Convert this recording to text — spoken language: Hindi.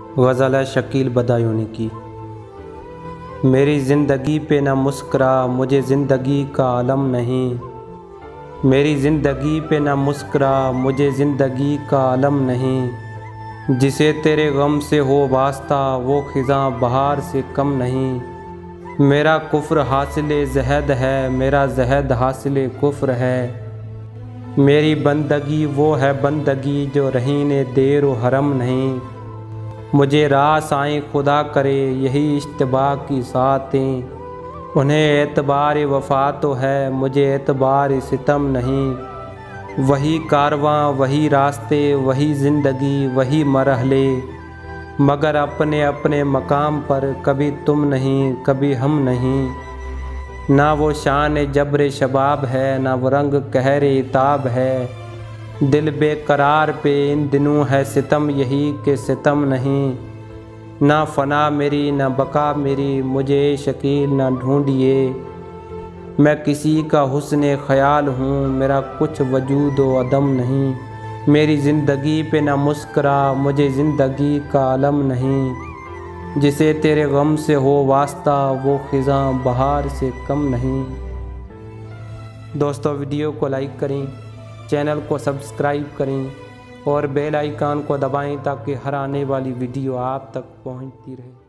ग़ज़ल है शकील बदायूनी की। मेरी ज़िंदगी पे न मुस्कुरा, मुझे ज़िंदगी का आलम नहीं। मेरी ज़िंदगी पे न मुस्कुरा, मुझे ज़िंदगी का आलम नहीं। जिसे तेरे गम से हो वास्ता, वो ख़िज़ां बहार से कम नहीं। मेरा कुफ्र हासिल ज़हद है, मेरा ज़हद हासिल कुफ्र है। मेरी बंदगी वो है बंदगी जो रहीने देर व हरम नहीं। मुझे रास आए खुदा करे यही इश्तिबा की सातें। उन्हें एतबार वफ़ा तो है, मुझे एतबार सितम नहीं। वही कारवां वही रास्ते, वही ज़िंदगी वही मरहले, मगर अपने अपने मकाम पर कभी तुम नहीं कभी हम नहीं। ना वो शान जब्र शबाब है, ना वो रंग कहर इताब है। दिल बेकरार पे इन दिनों है सितम यही के सितम नहीं। ना फना मेरी ना बका मेरी, मुझे शकील ना ढूंढिए। मैं किसी का हुस्न ख्याल हूँ, मेरा कुछ वजूद व अदम नहीं। मेरी ज़िंदगी पे ना मुस्कुरा, मुझे ज़िंदगी का आलम नहीं। जिसे तेरे गम से हो वास्ता, वो ख़िज़ां बहार से कम नहीं। दोस्तों, वीडियो को लाइक करें, चैनल को सब्सक्राइब करें और बेल आइकन को दबाएं ताकि हर आने वाली वीडियो आप तक पहुंचती रहे।